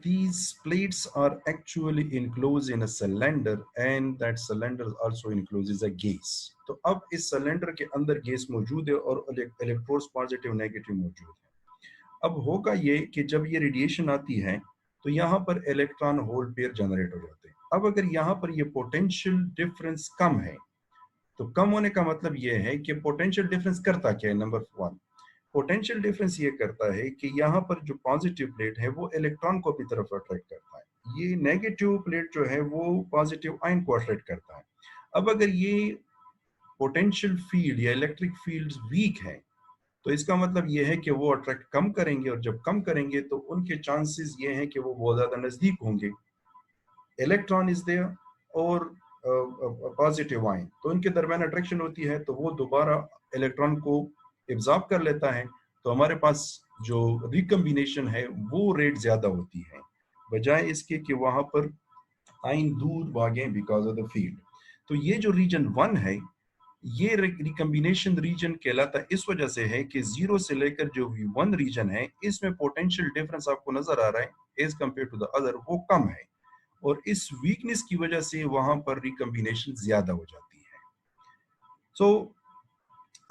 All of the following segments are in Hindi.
these plates are actually enclosed in a cylinder and that cylinder also encloses a gas. तो अब इस सिलेंडर के अंदर गैस मौजूद है और इलेक्ट्रोड्स पॉजिटिव नेगेटिव मौजूद है। अब होगा ये कि जब ये रेडिएशन आती है तो यहाँ पर इलेक्ट्रॉन होल पेयर जनरेट हो जाते हैं। अब अगर यहाँ पर ये पोटेंशियल डिफरेंस कम है तो कम होने का मतलब ये है कि पोटेंशियल डिफरेंस करता क्या है। नंबर वन, पोटेंशियल डिफरेंस ये करता है कि यहाँ पर जो पॉजिटिव प्लेट है वो इलेक्ट्रॉन को अपनी तरफ अट्रैक्ट करता है, ये नेगेटिव प्लेट जो है वो पॉजिटिव आयन को अट्रैक्ट करता है। अब अगर ये पोटेंशियल फील्ड या इलेक्ट्रिक फील्ड वीक है तो इसका मतलब ये है कि वो अट्रैक्ट कम करेंगे और जब कम करेंगे तो उनके चांसेस ये हैं कि वो बहुत ज्यादा नजदीक होंगे। इलेक्ट्रॉन इज देयर और पॉजिटिव आयन, तो इनके दरमियान अट्रैक्शन होती है तो वो दोबारा इलेक्ट्रॉन को एब्जॉर्ब कर लेता है। तो हमारे पास जो रिकम्बिनेशन है वो रेट ज्यादा होती है बजाय इसके कि वहां पर आयन दूर भागे बिकॉज ऑफ द फील्ड। तो ये जो रीजन वन है ये रिकम्बिनेशन रीजन कहलाता है इस वजह से है कि जीरो से लेकर जो V1 रीजन है इसमें पोटेंशियल डिफरेंस आपको नजर आ रहा है as compare to the other वो कम है और इस वीकनेस की वजह से वहां पर रिकम्बिनेशन ज्यादा हो जाती है। सो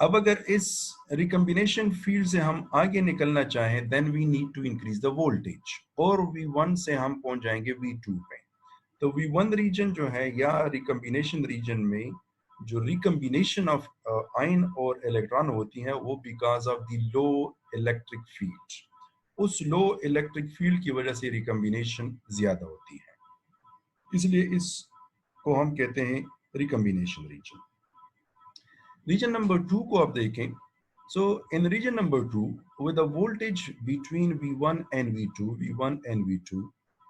अब अगर इस रिकम्बिनेशन फील्ड से हम आगे निकलना चाहें then we need to increase the voltage और V1 से हम पहुंच जाएंगे V2 पे। तो V1 रीजन जो है या रिकम्बिनेशन रीजन में जो रिकम्बिनेशन ऑफ आयन और इलेक्ट्रॉन होती है वो because of the low electric field, उस लो इलेक्ट्रिक फील्ड की वजह से रिकम्बिनेशन ज्यादा होती है, इसलिए इसको हम कहते हैं रिकम्बिनेशन रीजन। रीजन नंबर 2 को आप देखें। सो इन reason number 2 with a voltage between V1 and V2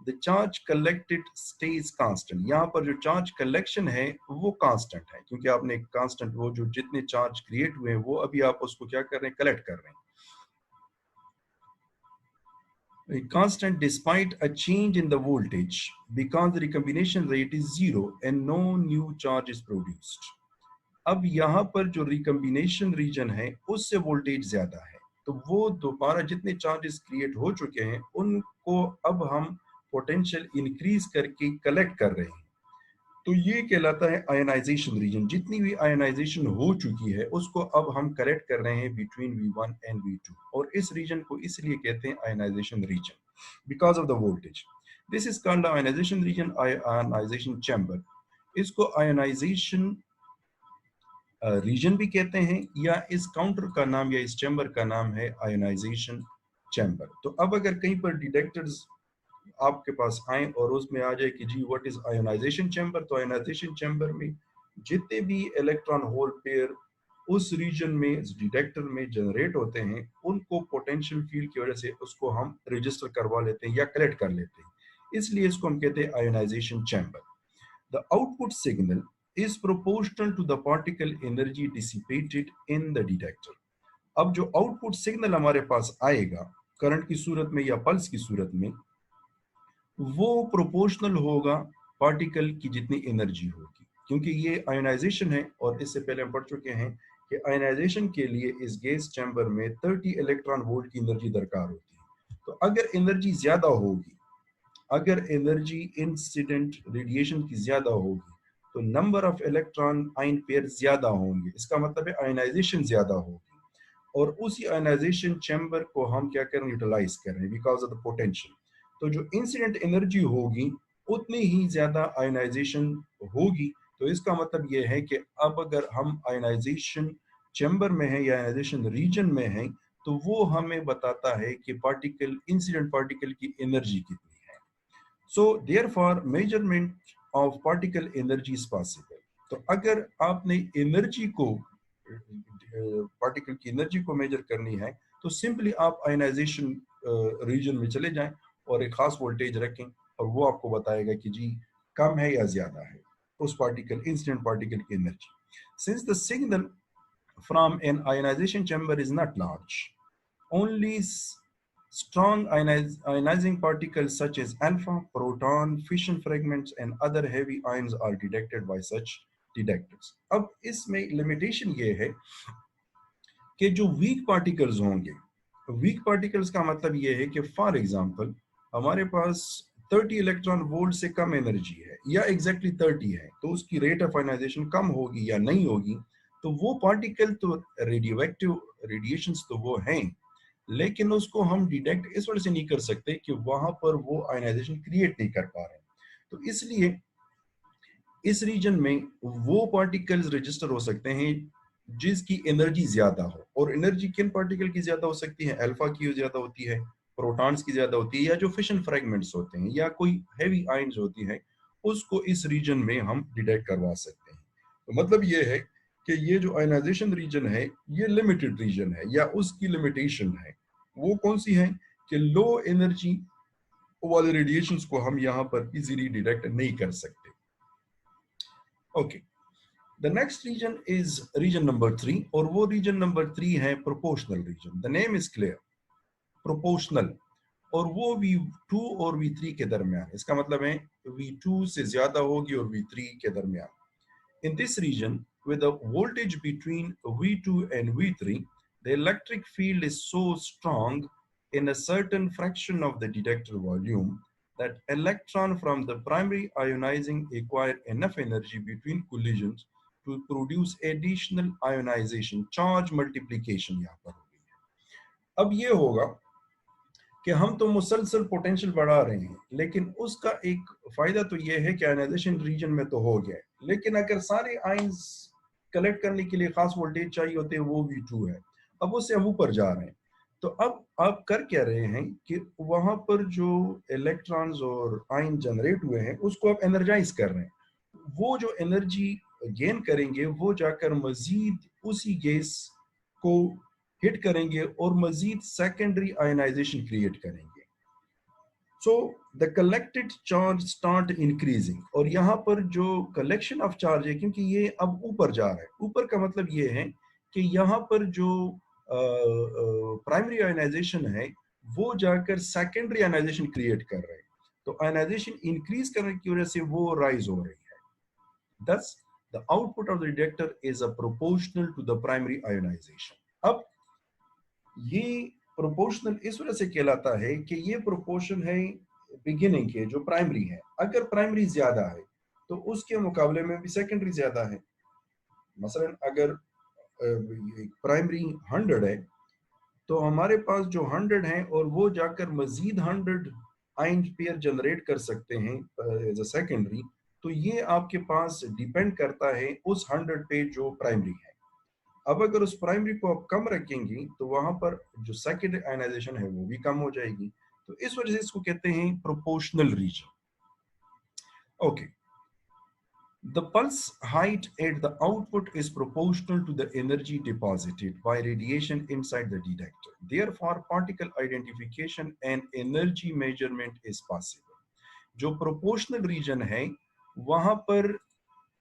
the charge collected stays constant। यहाँ पर जो चार्ज कलेक्शन है वो कांस्टेंट है क्योंकि आपने कांस्टेंट वो जो जितने चार्ज क्रिएट हुए हैं वो अभी आप उसको क्या कर रहे हैं, कलेक्ट कर रहे हैं। Constant despite a change in the voltage because the recombination rate is zero and no new charge is produced। अब यहाँ पर जो रिकम्बिनेशन रीजन है उससे वोल्टेज ज्यादा है तो वो दोबारा जितने चार्जेस क्रिएट हो चुके हैं उनको अब हम पोटेंशियल इंक्रीज करके कलेक्ट कर रहे हैं। तो ये कहलाता है आयनाइजेशन रीजन। जितनी भी आयनाइजेशन हो चुकी है उसको अब हम कलेक्ट कर रहे हैं बिटवीन V1 एंड V2 और इस रीजन को इसलिए कहते हैं ionization region because of the voltage. This is called ionization region, ionization chamber. इसको आयनाइजेशन रीजन भी कहते हैं या इस काउंटर का नाम या इस चैम्बर का नाम है आयोनाइजेशन चैम्बर। तो अब अगर कहीं पर डिटेक्टर्स आपके पास आए और उसमें आ जाए कि जी व्हाट इज आयोनाइजेशन चैम्बर, तो आयोनाइजेशन चैम्बर में जितने भी इलेक्ट्रॉन होल पेयर उस रीजन में डिटेक्टर में जनरेट होते हैं उनको पोटेंशियल फील्ड की वजह से उसको हम रजिस्टर करवा लेते हैं या कलेक्ट कर लेते हैं, इसलिए इसको हम कहते हैं ionization chamber. The output signal is proportional to the particle energy dissipated in the detector। अब जो आउटपुट सिग्नल हमारे पास आएगा करंट की सूरत में या पल्स की सूरत में वो प्रोपोर्शनल होगा पार्टिकल की जितनी एनर्जी होगी, क्योंकि ये आयोनाइजेशन है और इससे पहले हम पढ़ चुके हैं कि आयोनाइजेशन के लिए इस गैस चैम्बर में 30 इलेक्ट्रॉन वोल्ट की एनर्जी दरकार होती है। तो अगर एनर्जी ज्यादा होगी, अगर एनर्जी इंसिडेंट रेडिएशन की ज्यादा होगी तो number of electron ion pair ज्यादा होंगे, इसका मतलब है आयनाइजेशन ज्यादा होगी और उसी आयनाइजेशन चैम्बर को हम क्या कर रहे हैं, यूटिलाइज कर रहे हैं बिकॉज ऑफ द पोटेंशियल। तो जो इंसिडेंट एनर्जी होगी उतनी ही ज्यादा आयनाइजेशन होगी। तो इसका मतलब यह है कि अब अगर हम आयनाइजेशन चैम्बर में है या आयनाइजेशन रीजन में है तो वो हमें बताता है कि पार्टिकल इंसिडेंट पार्टिकल की एनर्जी कितनी है। So therefore measurement of particle energy is possible। तो अगर आपने एनर्जी को पार्टिकल की एनर्जी को मेजर करनी है तो सिंपली आप आयनाइजेशन रीजन में चले जाएं और एक खास वोल्टेज रखें और वो आपको बताएगा कि जी कम है या ज्यादा है उस पार्टिकल इंसिडेंट पार्टिकल की energy. Since the signal from an ionization chamber is not large, only strong ionizing particles such as alpha, proton, fission fragments, and other heavy ions are detected by such detectors। अब इसमें लिमिटेशन ये है कि जो वीक पार्टिकल्स होंगे, वीक पार्टिकल्स का मतलब ये है कि फॉर एग्जांपल हमारे पास 30 इलेक्ट्रॉन वोल्ट से कम एनर्जी है या एग्जैक्टली 30 है, तो उसकी रेट ऑफ आयनाइजेशन कम होगी या नहीं होगी, तो वो पार्टिकल तो रेडियोएक्टिव रेडिएशंस तो वो हैं, लेकिन उसको हम डिटेक्ट इस वजह से नहीं कर सकते कि वहां पर वो आयनाइजेशन क्रिएट नहीं कर पा रहे। तो इसलिए इस रीजन में वो पार्टिकल्स रजिस्टर हो सकते हैं जिसकी एनर्जी ज्यादा हो। और एनर्जी किन पार्टिकल की ज्यादा हो सकती है? अल्फा की ज्यादा होती है, प्रोटॉन्स की ज्यादा होती है, या जो फिशन फ्रेगमेंट्स होते हैं या कोई हैवी आयन्स होती है, उसको इस रीजन में हम डिटेक्ट करवा सकते हैं। तो मतलब ये है कि ये जो आयनाइजेशन रीजन है ये लिमिटेड रीजन है या उसकी लिमिटेशन है। वो कौन सी है कि लो एनर्जी वाले रेडिएशंस को हम यहाँ पर इजीली डिटेक्ट नहीं कर सकते। Okay, the next region is region number 3, और वो रीजन नंबर 3 है proportional region. The name is clear, proportional, और वो V2 और V3 के दरमियान। इसका मतलब है V2 से ज्यादा होगी और V3 के दरमियान। In this region, with the voltage between V2 and V3, the electric field is so strong in a certain fraction of the detector volume that electron from the primary ionizing acquire enough energy between collisions to produce additional ionization charge multiplication। यहाँ पर हो गई है। अब ये होगा कि हम तो मुसलसल पोटेंशियल बढ़ा रहे हैं, लेकिन उसका एक फायदा तो ये है कि आयनाइजेशन रीजन में तो हो गया, लेकिन अगर सारे आयंस कलेक्ट करने के लिए खास वोल्टेज चाहिए होते हैं, वो V2 है। अब उससे हम ऊपर जा रहे हैं, तो अब आप कर क्या रहे हैं कि वहां पर जो इलेक्ट्रॉन्स और आयन जनरेट हुए हैं उसको आप एनर्जाइज कर रहे हैं। वो जो एनर्जी गेन करेंगे वो जाकर मजीद उसी गैस को हिट करेंगे और मजीद सेकेंडरी आयनाइजेशन क्रिएट करेंगे। So the collected charge start increasing, और यहाँ पर जो कलेक्शन ऑफ चार्ज है, क्योंकि ये अब ऊपर जा रहा है, ऊपर का मतलब ये है कि यहाँ पर जो प्राइमरी आयनाइजेशन है वो जाकर सेकेंडरी आयनाइजेशन क्रिएट कर रहे हैं, तो आयनाइजेशन इंक्रीज करने की वजह से वो राइज हो रही है। Thus, the output of the detector is a proportional to the primary ionization. अब ये प्रोपोर्शनल इस वजह से कहलाता है कि ये प्रोपोर्शन है बिगिनिंग के जो प्राइमरी है। अगर प्राइमरी ज्यादा है तो उसके मुकाबले में भी सेकेंडरी ज्यादा है। मसलन अगर प्राइमरी 100 है तो हमारे पास जो 100 है और वो जाकर मजीद 100 आयन पेयर जनरेट कर सकते हैं एज अ सेकेंडरी, तो ये आपके पास डिपेंड करता है उस 100 पे जो प्राइमरी है। अब अगर उस प्राइमरी को आप कम रखेंगी तो वहां पर जो सेकेंडरी आयनाइजेशन है वो भी कम हो जाएगी, तो इस वजह से इसको कहते हैं proportional region. Okay, the pulse height at the output is proportional to the energy deposited by radiation inside the detector. Therefore, particle identification and energy measurement is possible. जो प्रोपोर्शनल रीजन है वहां पर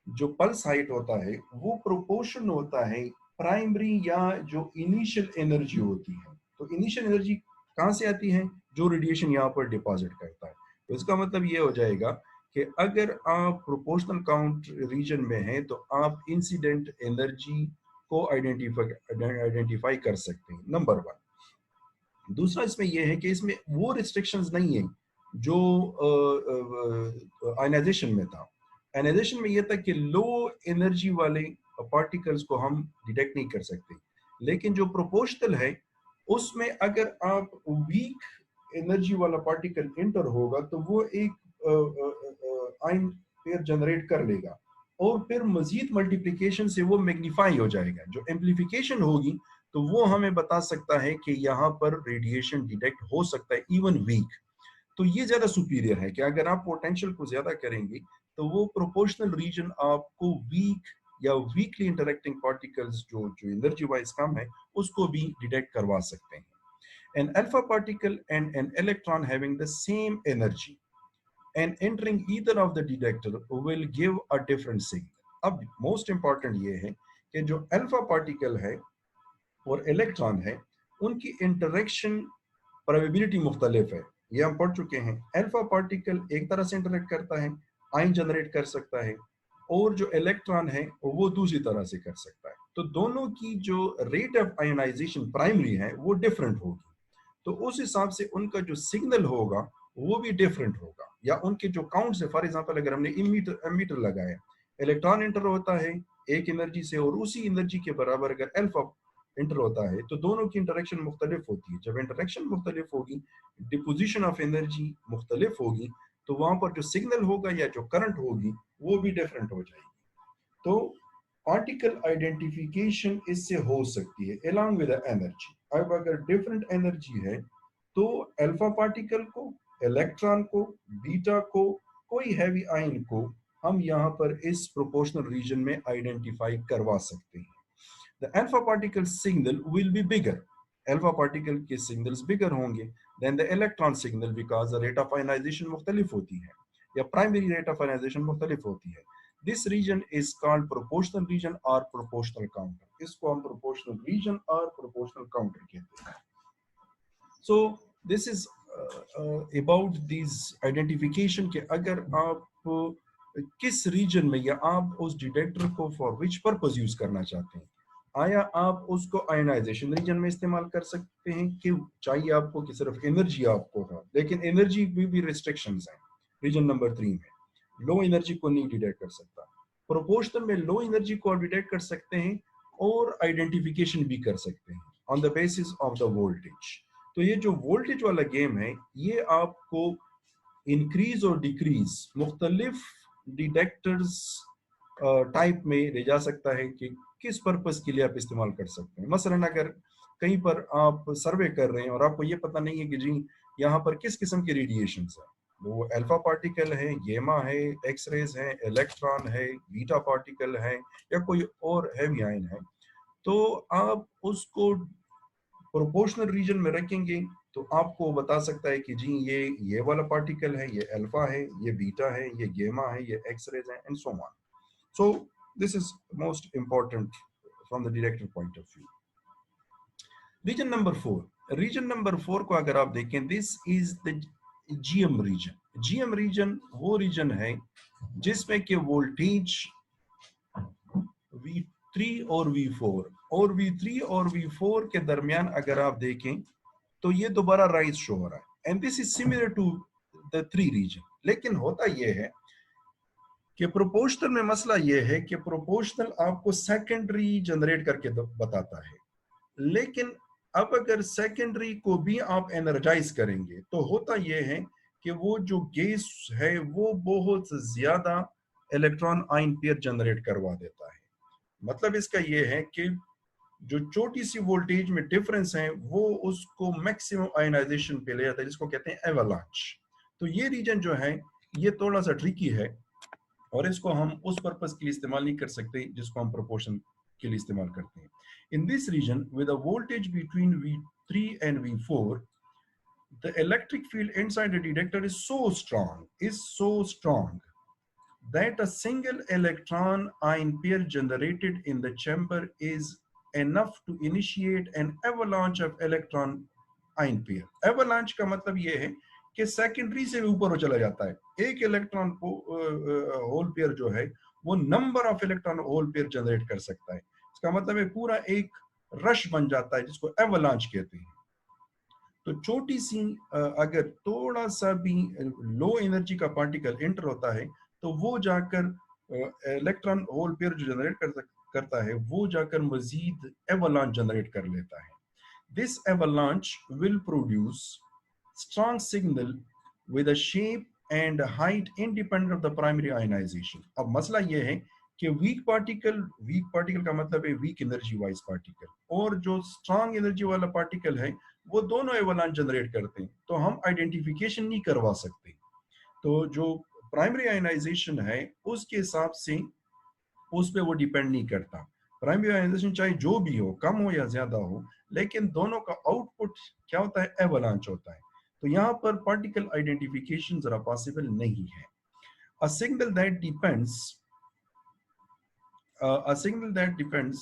जो पल्स हाइट होता है वो प्रोपोर्शन होता है प्राइमरी या जो इनिशियल एनर्जी होती है। तो इनिशियल एनर्जी कहाँ से आती है? जो रेडिएशन यहाँ पर डिपॉजिट करता है। तो इसका मतलब ये हो जाएगा कि अगर आप प्रोपोर्शनल काउंट रीजन में हैं तो आप इंसिडेंट एनर्जी को आइडेंटिफाई कर सकते हैं, नंबर 1। दूसरा इसमें यह है कि इसमें वो रिस्ट्रिक्शंस नहीं है जो आयनाइजेशन में था। आयनाइजेशन में यह था कि लो एनर्जी वाले पार्टिकल्स को हम डिटेक्ट नहीं कर सकते, लेकिन जो प्रोपोर्शनल है उसमें अगर आप वीक एनर्जी वाला पार्टिकल एंटर होगा तो वो एक आयन पेयर जनरेट कर लेगा और फिर मजीद मल्टीप्लिकेशन से वो मैग्नीफाई हो जाएगा। जो एम्प्लीफिकेशन होगी तो वो हमें बता सकता है कि यहाँ पर रेडिएशन डिटेक्ट हो सकता है इवन वीक। तो ये ज्यादा सुपीरियर है कि अगर आप पोटेंशियल को ज्यादा करेंगे तो वो प्रोपोर्शनल रीजन आपको वीक या वीकली इंटरेक्टिंग पार्टिकल्स जो जो एनर्जी वाइज कम है उसको भी डिटेक्ट करवा सकते हैं। An alpha particle and an electron having the same energy and entering either of the detector will give a different signal. अब मोस्ट इंपॉर्टेंट ये है कि जो अल्फा पार्टिकल है और इलेक्ट्रॉन है उनकी इंटरेक्शन प्रोबेबिलिटी मुख्तलिफ है। ये हम पढ़ चुके हैं। अल्फा पार्टिकल एक तरह से इंटरेक्ट करता है, आयन जनरेट कर सकता है, और जो इलेक्ट्रॉन है वो दूसरी तरह से कर सकता है। तो दोनों की जो रेट ऑफ आयनाइजेशन प्राइमरी है वो डिफरेंट होगी, तो उस हिसाब से उनका जो सिग्नल होगा वो भी डिफरेंट होगा, या उनके जो काउंट्स है, फॉर एग्जांपल अगर हमने एमीटर लगाया, इलेक्ट्रॉन इंटर होता है एक एनर्जी से, और उसी एनर्जी के बराबर अगर अल्फा इंटर होता है, तो दोनों की इंटरेक्शन मुख्तलिफ होती है। जब इंटरेक्शन मुख्तलिफ होगी, डिपोजिशन ऑफ एनर्जी मुख्तलिफ होगी, तो वहां पर जो सिग्नल होगा या जो करंट होगी वो भी डिफरेंट हो जाएगी। तो पार्टिकल आइडेंटिफिकेशन इससे हो सकती है अलॉन्ग विद एनर्जी। अब अगर डिफरेंट एनर्जी है तो अल्फा पार्टिकल को, इलेक्ट्रॉन को, बीटा को, कोई हैवी आयन को हम यहाँ पर इस प्रोपोर्शनल रीजन में आइडेंटिफाई करवा सकते हैं। The alpha particle signal will be bigger, alpha particle के सिग्नल्स बिगर होंगे then the electron signal, because the rate of ionization मुख्तलिफ होती है या प्राइमरी रेट ऑफ आयनाइजेशन मुख्तलिफ होती है। This region is called proportional region और प्रोपोर्शनल काउंटर। इसको हम प्रोपोर्शनल रीजन और प्रोपोर्शनल काउंटर कहते हैं। So this is about this identification के अगर आप किस रीजन में या आप उस डिटेक्टर को फॉर विच पर्पस यूज करना चाहते हैं, आया आप उसको आयनाइजेशन रीजन में इस्तेमाल कर सकते हैं, क्यों चाहिए आपको कि सिर्फ एनर्जी आपको हो, लेकिन एनर्जी भी रिस्ट्रिक्शंस हैं रीजन नंबर 3 में। लो एनर्जी को नहीं डिटेक्ट कर सकता, प्रोपोर्शनल में लो एनर्जी को डिटेक्ट कर सकते हैं और आइडेंटिफिकेशन भी कर सकते हैं on the basis of the voltage. तो ये जो वोल्टेज वाला गेम है, ये आपको इंक्रीज और डिक्रीज मुख्तलिफ डिटेक्टर्स टाइप में ले जा सकता है कि किस पर्पस के लिए आप इस्तेमाल कर सकते हैं। मसलन अगर कहीं पर आप सर्वे कर रहे हैं और आपको ये पता नहीं है कि जी यहाँ पर किस किस्म के रेडिएशन है, वो अल्फा पार्टिकल है, गेमा है, एक्स रेज है, इलेक्ट्रॉन है, बीटा पार्टिकल है, या कोई और हैवी आयन है, तो आप उसको प्रोपोर्शनल रीजन में रखेंगे तो आपको बता सकता है कि जी ये वाला पार्टिकल है, ये अल्फा है, ये बीटा है, ये गेमा है, ये एक्स रेज है, and so on. So this is most important from the director point of view. Region number 4, region number 4 को अगर आप देखें, this is the GM region. GM region वो रीजन है जिसमें कि वोल्टेज V3 और V4 और V3 और V4 के दरमियान अगर आप देखें तो ये दोबारा राइज शो हो रहा है, and this is similar to the 3 region. लेकिन होता यह है कि प्रोपोर्शनल में मसला यह है कि प्रोपोर्शनल आपको सेकेंडरी जनरेट करके बताता है, लेकिन अब अगर सेकेंडरी को भी आप एनर्जाइज करेंगे तो होता यह है कि वो जो गैस है वो बहुत ज्यादा इलेक्ट्रॉन आयन पेयर जनरेट करवा देता है। मतलब इसका यह है कि जो छोटी सी वोल्टेज में डिफरेंस है वो उसको मैक्सिमम आयनाइजेशन पे ले जाता है, जिसको कहते हैं एवलांच। तो ये रीजन जो है ये थोड़ा सा ट्रिकी है और इसको हम उस पर्पस के लिए इस्तेमाल नहीं कर सकते जिसको हम प्रोपोर्शन के लिए इस्तेमाल करते हैं। In this region with a voltage between V3 and V4, the electric field inside the detector is so strong that a single electron ion pair generated in the chamber is enough to initiate an avalanche of electron ion pair। avalanche का मतलब ये है कि सेकेंडरी से ऊपर चला जाता है। एक इलेक्ट्रॉन होल पेयर जो है वो number of electron hole pair generate कर सकता है। इसका मतलब है पूरा एक रश बन जाता है जिसको एवलांच कहते हैं। तो छोटी सी अगर थोड़ा सा भी लो एनर्जी का पार्टिकल एंटर होता है तो वो जाकर इलेक्ट्रॉन होल पेयर जो जनरेट करता है वो जाकर मजीद एवलांच जनरेट कर लेता है। This avalanche will produce strong signal with a shape and height independent of the primary ionization. अब मसला यह है कि वीक पार्टिकल का मतलब है वीक एनर्जी वाइज पार्टिकल, और जो स्ट्रॉन्ग एनर्जी वाला पार्टिकल है वो दोनों एवलांच जनरेट करते हैं, तो हम आइडेंटिफिकेशन नहीं करवा सकते। तो जो प्राइमरी आयनाइजेशन है उसके हिसाब से उस पर वो डिपेंड नहीं करता। प्राइमरी आयनाइजेशन चाहे जो भी हो, कम हो या ज्यादा हो, लेकिन दोनों का आउटपुट क्या होता है, एवलांच होता है। तो यहाँ पर पार्टिकल आइडेंटिफिकेशन जरा पॉसिबल नहीं है। A signal that depends a signal that depends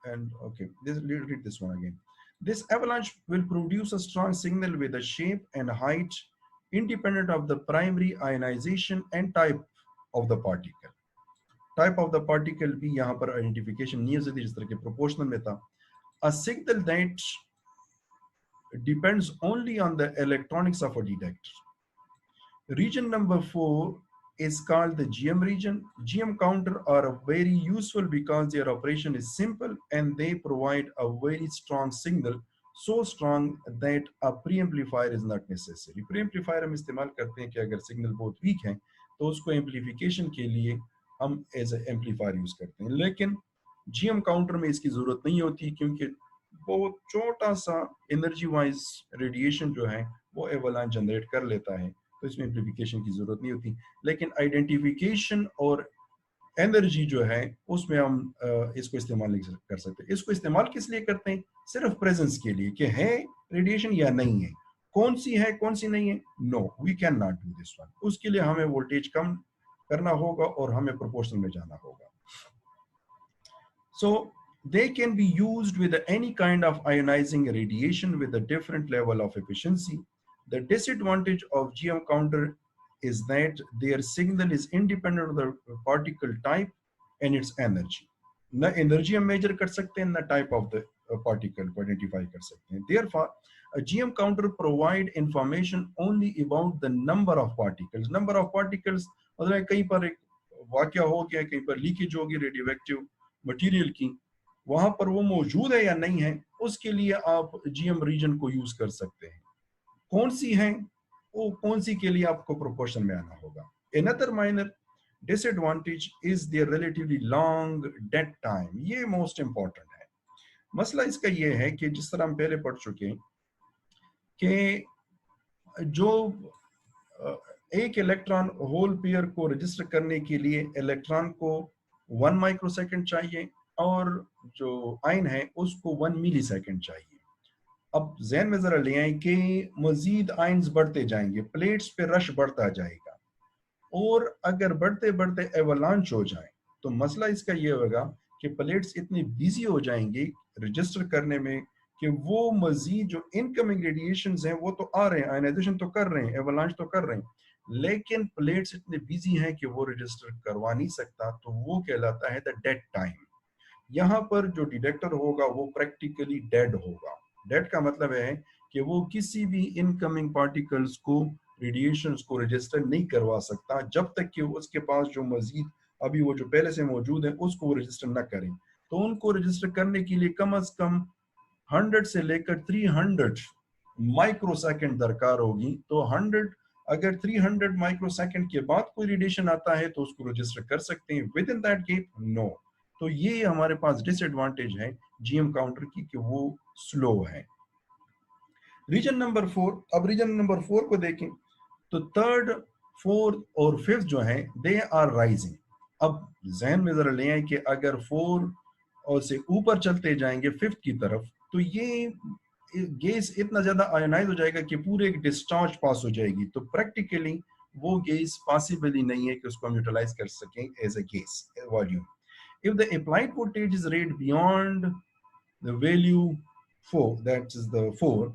and okay, let's read this one again. This avalanche will produce a strong signal with a shape and height independent of the primary ionization and type of the particle. Type of the particle भी यहाँ पर identification नहीं हो सकती जिस तरह के proportional में था। A signal that depends only on the electronics of a detector. Region number 4 is called the GM region. GM counter are very useful because their operation is simple and they provide a very strong signal, so strong that a preamplifier is not necessary. Preamplifier हम इस्तेमाल करते हैं कि अगर सिग्नल बहुत वीक है तो उसको एम्पलीफिकेशन के लिए हम एज ए एम्पलीफायर यूज करते हैं, लेकिन GM काउंटर में इसकी जरूरत नहीं होती क्योंकि बहुत छोटा सा एनर्जी वाइज रेडिएशन जो है वो एवलांच जनरेट कर लेता है, तो इसमें एम्पलीफिकेशन की जरूरत नहीं होती। लेकिन आइडेंटिफिकेशन और एनर्जी जो है उसमें हम इसको इस्तेमाल नहीं कर सकते। इसको इस्तेमाल किस लिए करते हैं? सिर्फ प्रेजेंस के लिए कि है रेडिएशन या नहीं है, कौन सी है कौन सी नहीं है। No, we can not do this one. उसके लिए हमें वोल्टेज कम करना होगा और हमें प्रोपोर्शनल में जाना होगा। So they can be used with any kind of ionizing radiation with a different level of efficiency. The disadvantage of GM counter is that their signal is independent of the particle type and its energy. ना energy हम measure कर सकते हैं, ना type of the particle को identify कर सकते हैं। Therefore, a GM counter provide information only about the number of particles. Number of particles मतलब कहीं पर एक वाक्या हो गया, कहीं पर लीकेज होगी रेडियोएक्टिव मटेरियल की, वहां पर वो मौजूद है या नहीं है, उसके लिए आप GM रीजन को यूज कर सकते हैं। कौन सी है वो कौन सी के लिए आपको प्रोपोर्शन में आना होगा। Another minor disadvantage is their relatively long dead time. ये मोस्ट इंपॉर्टेंट है। मसला इसका ये है कि जिस तरह हम पहले पढ़ चुके हैं कि जो एक इलेक्ट्रॉन होल पेयर को रजिस्टर करने के लिए इलेक्ट्रॉन को 1 माइक्रोसेकंड चाहिए और जो आयन है उसको 1 मिली सेकंड चाहिए। अब जहन में जरा ले आए कि मजीद आयन्स बढ़ते जाएंगे, प्लेट्स पे रश बढ़ता जाएगा, और अगर बढ़ते बढ़ते एवलांच हो जाए तो मसला इसका ये होगा कि प्लेट्स इतनी बिजी हो जाएंगी रजिस्टर करने में कि वो मजीद जो इनकमिंग रेडिएशंस हैं वो तो आ रहे हैं, आयनाइजेशन तो कर रहे हैं, एवलांच तो कर रहे हैं, लेकिन प्लेट्स इतने बिजी हैं कि वो रजिस्टर करवा नहीं सकता, तो वो कहलाता है द डेड टाइम। यहाँ पर जो डिटेक्टर होगा वो प्रैक्टिकली डेड होगा। डेड का मतलब है कि वो किसी भी इनकमिंग पार्टिकल्स को रेडिएशंस को रजिस्टर नहीं करवा सकता जब तक कि उसके पास जो मजीद अभी वो जो पहले से मौजूद है उसको वो रजिस्टर ना करें। तो उनको रजिस्टर करने के लिए कम अज कम 100 से लेकर 300 माइक्रोसेकंड दरकार होगी। तो 100 अगर 300 माइक्रोसेकंड के बाद कोई रेडिएशन आता है तो उसको रजिस्टर कर सकते हैं, within that gap no. तो ये हमारे पास डिसएडवांटेज है GM काउंटर की कि वो स्लो है। रीजन नंबर 4, अब रीजन नंबर 4 को देखें तो थर्ड, फोर्थ और फिफ्थ जो है दे आर राइजिंग। अब जहन में जरा ले आए कि अगर 4 और से ऊपर चलते जाएंगे फिफ्थ की तरफ तो ये गैस इतना ज्यादा आयोनाइज हो जाएगा कि पूरे एक डिस्चार्ज पास हो जाएगी, तो प्रैक्टिकली वो गैस पॉसिबल ही नहीं है कि उसको हम यूटिलाइज कर सकें as a gas volume. If the applied voltage is rated beyond the value 4, that is the 4,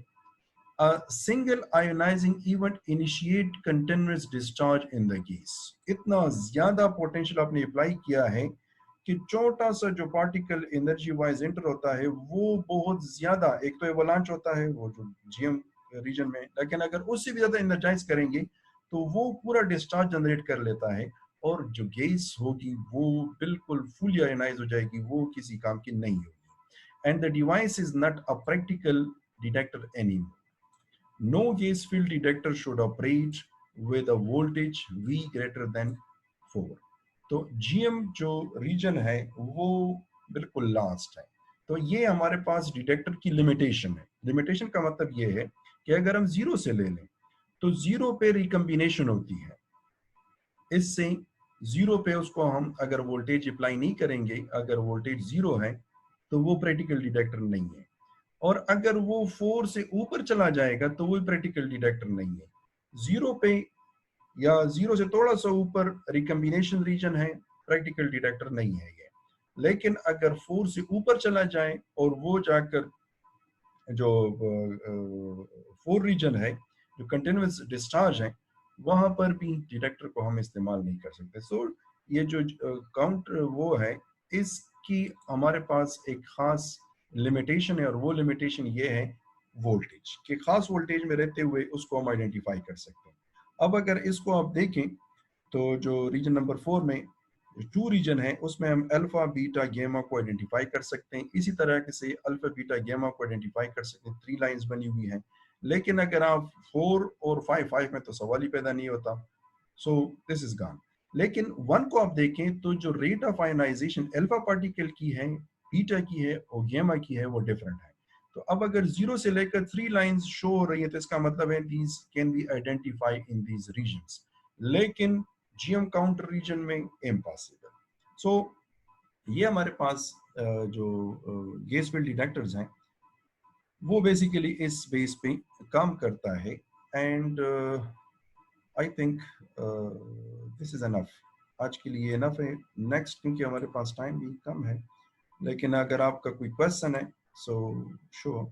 a single ionizing event initiate continuous discharge in the gas. इतना ज्यादा पोटेंशियल आपने अप्लाई किया है कि छोटा सा जो पार्टिकल एनर्जी वाइज एंटर होता है वो बहुत ज्यादा, एक तो एवलांच होता है वो जो GM रीजन में, लेकिन अगर उससे भी ज्यादा एनर्जाइज करेंगे तो वो पूरा डिस्चार्ज जनरेट कर लेता है और जो गैस होगी वो बिल्कुल फुली आयनाइज हो जाएगी, वो किसी काम की नहीं होगी। And the device is not a practical detector anymore. No gas field detector should operate with a voltage V greater than 4. तो GM जो रीजन है वो बिल्कुल लास्ट है। तो ये हमारे पास डिटेक्टर की लिमिटेशन है। लिमिटेशन का मतलब ये है कि अगर हम 0 से ले लें तो 0 पे रिकम्बिनेशन होती है, इससे 0 पे उसको हम अगर वोल्टेज अप्लाई नहीं करेंगे, अगर वोल्टेज 0 है तो वो प्रैक्टिकल डिटेक्टर नहीं है, और अगर वो 4 से ऊपर चला जाएगा तो वो प्रैक्टिकल डिटेक्टर नहीं है। 0 पे या 0 से थोड़ा सा ऊपर रिकम्बिनेशन रीजन है, प्रैक्टिकल डिटेक्टर नहीं है ये। लेकिन अगर 4 से ऊपर चला जाए और वो जाकर जो 4 रीजन है जो कंटिन्यूस डिस्चार्ज है वहां पर भी डिटेक्टर को हम इस्तेमाल नहीं कर सकते। सो ये जो काउंटर वो है इसकी हमारे पास एक खास लिमिटेशन है, और वो लिमिटेशन ये है वोल्टेज के खास वोल्टेज में रहते हुए उसको हम आइडेंटिफाई कर सकते हैं। अब अगर इसको आप देखें तो जो रीजन नंबर 4 में 2 रीजन है उसमें हम अल्फा बीटा गामा को आइडेंटिफाई कर सकते हैं। इसी तरह से अल्फा बीटा गामा को आइडेंटिफाई कर सकते हैं। 3 लाइंस बनी हुई हैं। लेकिन अगर आप 4 और 5 में तो सवाल ही पैदा नहीं होता, सो दिस इज गॉन। लेकिन 1 को आप देखें तो जो rate of ionization alpha particle की है, बीटा की है और गामा की है वो डिफरेंट है। तो अब अगर 0 से लेकर 3 लाइंस शो हो रही है तो इसका मतलब है these can be identify in these regions, लेकिन जीएम काउंटर रीजन में इम्पॉसिबल। सो ये हमारे पास जो गैस फील्ड डिटेक्टर्स हैं वो बेसिकली इस बेस पे काम करता है। And I think this is enough, आज के लिए एनफ है। नेक्स्ट क्योंकि हमारे पास टाइम भी कम है, लेकिन अगर आपका कोई क्वेश्चन है सो श्योर।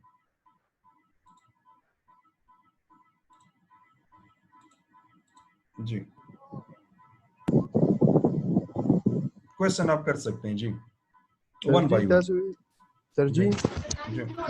जी क्वेश्चन आप कर सकते हैं जी, वन बाय वन। सर जी जी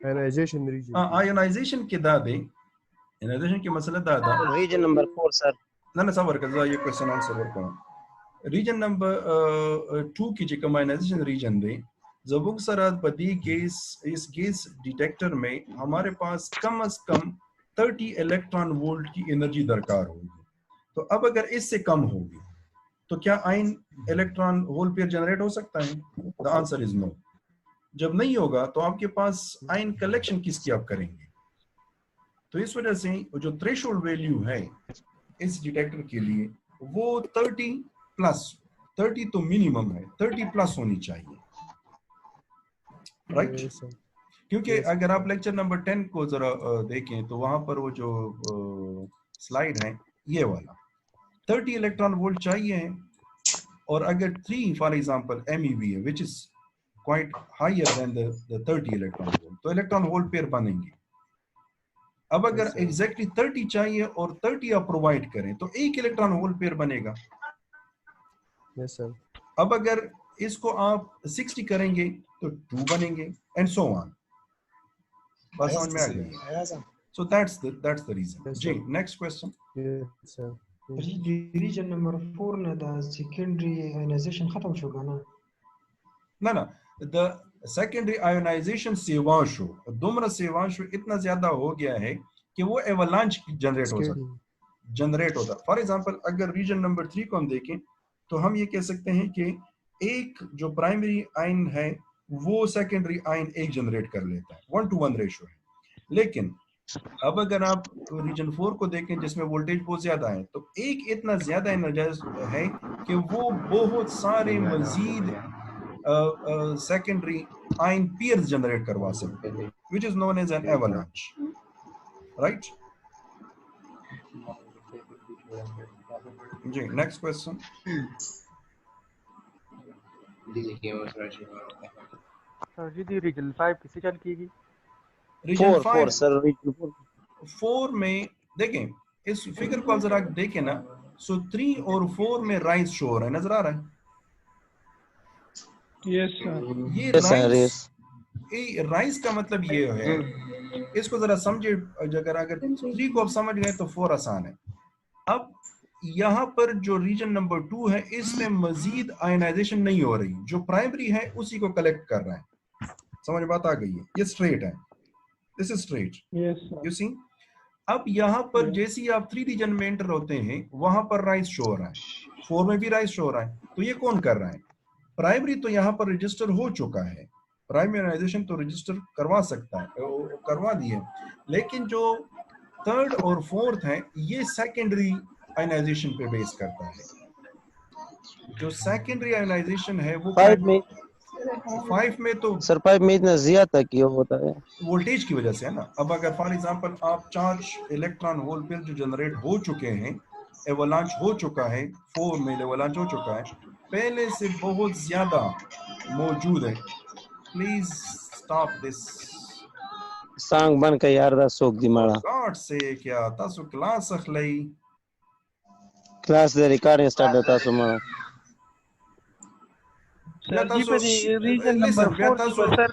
आयनाइजेशन रीजन आयनाइजेशन के दादे आयनाइजेशन के मसला दादा रीजन नंबर 4 सर ना सबर कर ये क्वेश्चन आंसर वर्क करो। रीजन नंबर 2 की जो आयनाइजेशन रीजन दे जबुक सराद बदी गैस, इस गैस डिटेक्टर में हमारे पास कम से कम 30 इलेक्ट्रॉन वोल्ट की एनर्जी दरकार होगी। तो अब अगर इससे कम होगी तो क्या ion electron hole pair generate हो सकता है? The answer is no. जब नहीं होगा तो आपके पास आयन कलेक्शन किसकी आप करेंगे? तो इस वजह से जो थ्रेशोल्ड वैल्यू है इस डिटेक्टर के लिए वो 30 प्लस, 30 तो मिनिमम है, 30 प्लस होनी चाहिए, राइट? क्योंकि अगर आप लेक्चर नंबर 10 को जरा देखें तो वहां पर वो जो स्लाइड है ये वाला 30 इलेक्ट्रॉन वोल्ट चाहिए है, और अगर 3 फॉर एग्जांपल MeV है which is quite higher then the 30 electron volt, तो इलेक्ट्रॉन वोल्ट पेयर बनेंगे। अब अगर एग्जैक्टली 30 चाहिए और 30 आप प्रोवाइड करें तो एक इलेक्ट्रॉन वोल्ट पेयर बनेगा। Yes sir. अब अगर इसको आप 60 करेंगे तो 2 बनेंगे एंड सो ऑन। बस समझ में आ गई? So that's the reason. जी next question. Yes sir. Region number 4 ने द सेकेंडरी आयनाइजेशन खत्म शो गाना ना द सेकेंडरी आयोनाइजेशन सेवांशु दुमरा सेवांशु इतना ज्यादा हो गया है कि वो एवलांच जनरेट होता। फॉर एग्जांपल अगर रीजन नंबर 3 को हम देखें तो हम ये कह सकते हैं कि एक जो प्राइमरी आयन है वो सेकेंडरी आयन एक जनरेट कर लेता है, 1:1 रेशो है। लेकिन अब अगर आप रीजन 4 को देखें जिसमें वोल्टेज बहुत ज्यादा है तो एक इतना ज्यादा एनर्जाइज है कि वो बहुत सारे मजीद सेकेंडरी आयन पेयर्स जनरेट करवा सकते हैं, which is known as an avalanche, right? जी नेक्स्ट क्वेश्चन। सर जी दी रीजन 5 किससे चल कीगी? रीजन 4 सर रीजन 4 में देखें इस फिगर को जरा देखें ना, सो 3 और 4 में राइज शो हो रहा है, नजर आ रहा है? Yes sir. ये राइज का मतलब ये है, इसको जरा समझे। अगर 3 को आप समझ गए तो 4 आसान है। अब यहाँ पर जो रीजन नंबर 2 है इसमें मजीद आयनाइजेशन नहीं हो रही, जो प्राइमरी है उसी को कलेक्ट कर रहा है। समझ बात आ गई है? ये स्ट्रेट है, this is straight, you see. अब यहाँ पर जैसे ही आप 3 रीजन में एंटर होते हैं वहां पर राइज शो हो रहा है, 4 में भी राइज शो हो रहा है। तो ये कौन कर रहा है? प्राइमरी तो यहाँ पर रजिस्टर हो चुका है, प्राइमरी आयनाइजेशन तो रजिस्टर करवा सकता है, करवा दिए। लेकिन जो थर्ड और फोर्थ है ये सेकेंडरी आयनाइजेशन पे बेस करता है। जो सेकेंडरी आयनाइजेशन है वो 5 में तो सर 5 में इतना ज्यादा क्यों होता है? वोल्टेज की वजह से है ना। अब अगर फॉर एग्जांपल आप चार्ज इलेक्ट्रॉन होल पेयर जो जनरेट हो चुके हैं, एवलांच हो चुका है, 4 में एवलांच हो चुका है, पहले से बहुत ज्यादा मौजूद है। Please stop this. सांग बन के यार दा सोक दी माड़ा गॉड से क्या तासु क्लास अखलई क्लास दे रिकॉर्डिंग स्टार्ट देता सो माड़ा सर जी पे रीजन नंबर 4 की सर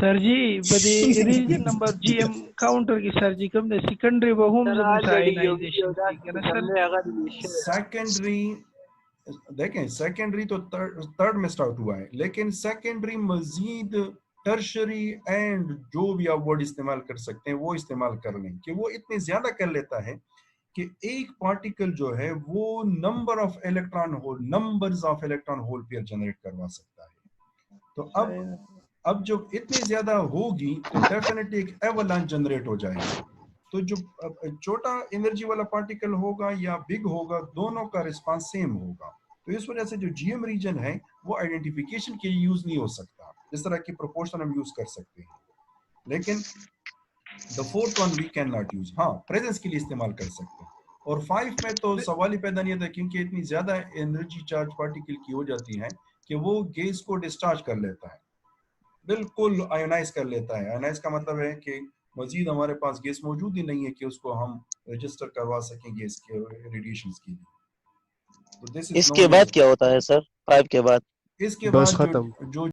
सर जी बदे रीजन नंबर जीएम काउंटर की सर जी कम ने सेकेंडरी वो होम साइनाइजेशन की ना सर सेकेंडरी देखें सेकेंडरी तो थर्ड में स्टार्ट हुआ है लेकिन सेकेंडरी मजीद टर्शरी एंड जो भी आप वर्ड इस्तेमाल कर सकते हैं वो इस्तेमाल कर लें कि वो इतने ज्यादा कर लेता है कि एक पार्टिकल जो है वो number of electron hole numbers of electron hole pair generate करवा सकता है तो अब जो इतनी ज्यादा होगी तो डेफिनेटली एक एवलांच जनरेट हो जाएगा तो जो छोटा एनर्जी वाला पार्टिकल होगा या बिग होगा दोनों का रिस्पांस सेम होगा तो इस वजह से जो जीएम रीजन है वो आइडेंटिफिकेशन के लिए यूज नहीं हो सकता इस तरह की प्रोपोर्शन हम यूज कर सकते हैं लेकिन the fourth one we can not use हाँ प्रेजेंस के लिए इस्तेमाल कर सकते हैं और 5 में तो सवाल ही पैदा नहीं था क्योंकि इतनी ज्यादा एनर्जी चार्ज पार्टिकल की हो जाती है कि वो गैस को डिस्चार्ज कर लेता है बिल्कुल आयोनाइज कर लेता है आयोनाइज का मतलब है कि मजीद हमारे पास गैस मौजूद ही नहीं है कि उसको हम रजिस्टर करवा सकें गैस के रेडिएशंस के लिए तो इसके बाद क्या होता है सर 5 के बाद इसके बस बाद खत्म जो